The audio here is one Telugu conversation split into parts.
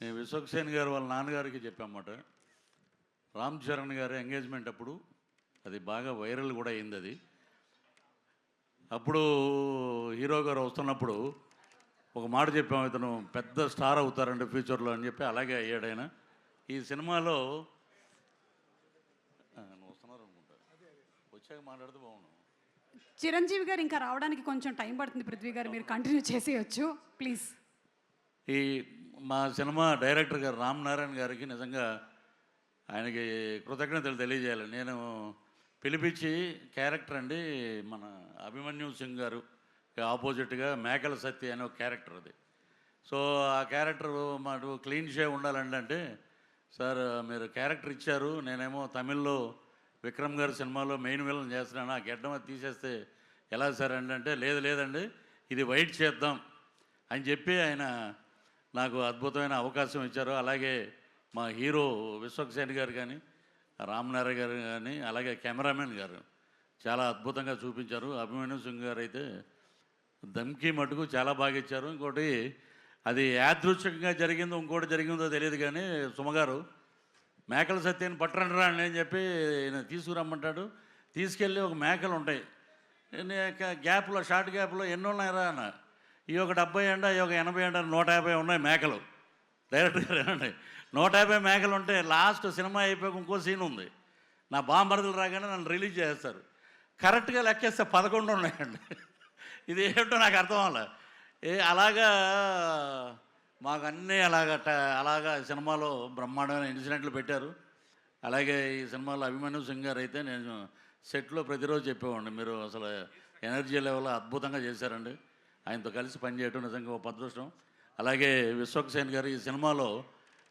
నేను విశ్వక్సేన్ గారు వాళ్ళ నాన్నగారికి చెప్పామాట. రామ్ చరణ్ గారి ఎంగేజ్మెంట్ అప్పుడు అది బాగా వైరల్ కూడా అయింది అది. అప్పుడు హీరో గారు వస్తున్నప్పుడు ఒక మాట చెప్పాము, ఇతను పెద్ద స్టార్ అవుతారండి ఫ్యూచర్లో అని చెప్పి, అలాగే అయ్యాడు ఆయన. ఈ సినిమాలో వస్తున్నారు అనుకుంటా, వచ్చాక మాట్లాడితే బాగున్నాను. చిరంజీవి గారు ఇంకా రావడానికి కొంచెం టైం పడుతుంది. పృథ్వీ గారు మీరు కంటిన్యూ చేసేయచ్చు ప్లీజ్. ఈ మా సినిమా డైరెక్టర్ గారు రామ్ నారాయణ గారికి నిజంగా ఆయనకి కృతజ్ఞతలు తెలియజేయాలి. నేను పిలిపించి క్యారెక్టర్ అండి, మన అభిమన్యు సింగ్ గారు ఆపోజిట్గా మేకల సత్య అనే ఒక క్యారెక్టర్ అది. సో ఆ క్యారెక్టర్ మాకు క్లీన్ షేవ్ ఉండాలండి అంటే, సార్ మీరు క్యారెక్టర్ ఇచ్చారు, నేనేమో తమిళ్లో విక్రమ్ గారి సినిమాలో మెయిన్ విలన్ చేస్తున్నాను, ఆ గెడ్డం అది తీసేస్తే ఎలా సార్ అంటే, లేదండి ఇది వైట్ చేద్దాం అని చెప్పి ఆయన నాకు అద్భుతమైన అవకాశం ఇచ్చారు. అలాగే మా హీరో విశ్వక్సేన్ గారు కానీ, రామ్నారాయణ గారు కానీ, అలాగే కెమెరామెన్ గారు చాలా అద్భుతంగా చూపించారు. అభిమన్యు సింగ్ గారు అయితే దమ్కి మటుకు చాలా బాగా ఇచ్చారు. ఇంకోటి అది యాదృచ్ఛికంగా జరిగిందో ఇంకోటి జరిగిందో తెలియదు కానీ, సుమగారు మేకల సత్యాన్ని పట్టరండి అని చెప్పి తీసుకురమ్మంటాడు. తీసుకెళ్ళి ఒక మేకలు ఉంటాయి గ్యాప్లో, షార్ట్ గ్యాప్లో ఎన్ని ఉన్నాయరా అన్న, ఈ ఒక 70 అంట, ఈ ఒక 80 అంట, 150 ఉన్నాయి మేకలు. డైరెక్టర్ గారు ఏమండి 150 మేకలు ఉంటే లాస్ట్ సినిమా అయిపోయాక ఇంకో సీన్ ఉంది, నా బాంబరదలు రాగానే నన్ను రిలీజ్ చేస్తారు. కరెక్ట్గా లెక్కేస్తే 11 ఉన్నాయండి. ఇది ఏంటో నాకు అర్థం అవ్వాలి. అలాగా మాకు అన్నీ అలాగా సినిమాలో బ్రహ్మాండమైన ఇన్సిడెంట్లు పెట్టారు. అలాగే ఈ సినిమాలో అభిమన్యు సింగ్ గారు అయితే నేను సెట్లో ప్రతిరోజు చెప్పేవాడిని, మీరు అసలు ఎనర్జీ లెవెల్ అద్భుతంగా చేశారండి, ఆయనతో కలిసి పనిచేయడం నిజంగా ఒక అదృష్టం. అలాగే విశ్వక్సేన్ గారు ఈ సినిమాలో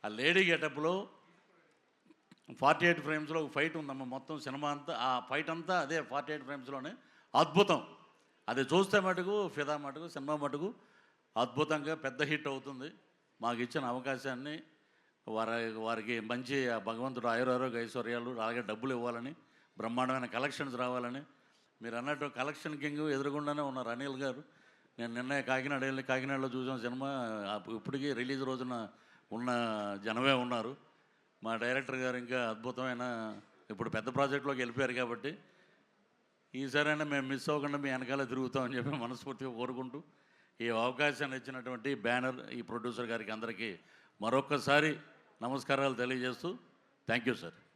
ఆ లేడీ గెటప్లో 48 ఫ్రేమ్స్లో ఒక ఫైట్ ఉందమ్మా, మొత్తం సినిమా అంతా ఆ ఫైట్ అంతా అదే 48 ఫ్రేమ్స్లోనే అద్భుతం. అది చూస్తే మటుకు ఫిదా మటుకు సినిమా మటుకు అద్భుతంగా పెద్ద హిట్ అవుతుంది. మాకు ఇచ్చిన అవకాశాన్ని వారికి మంచి భగవంతుడు ఆయురారోగ్య ఐశ్వర్యాలు, అలాగే డబ్బులు ఇవ్వాలని, బ్రహ్మాండమైన కలెక్షన్స్ రావాలని. మీరు అన్నట్టు కలెక్షన్ కింగ్ ఎదురుగుండానే ఉన్నారు అనిల్ గారు. నేను నిన్న కాకినాడ వెళ్ళి కాకినాడలో చూసిన సినిమా ఇప్పటికీ రిలీజ్ రోజున ఉన్న జనమే ఉన్నారు. మా డైరెక్టర్ గారు ఇంకా అద్భుతమైన ఇప్పుడు పెద్ద ప్రాజెక్టులోకి వెళ్ళిపోయారు కాబట్టి ఈసారైనా మేము మిస్ అవ్వకుండా మీ వెనకాల తిరుగుతామని చెప్పి మనస్ఫూర్తిగా కోరుకుంటూ, ఈ అవకాశాన్ని ఇచ్చినటువంటి బ్యానర్, ఈ ప్రొడ్యూసర్ గారికి అందరికీ మరొక్కసారి నమస్కారాలు తెలియజేస్తూ థ్యాంక్ యూ సార్.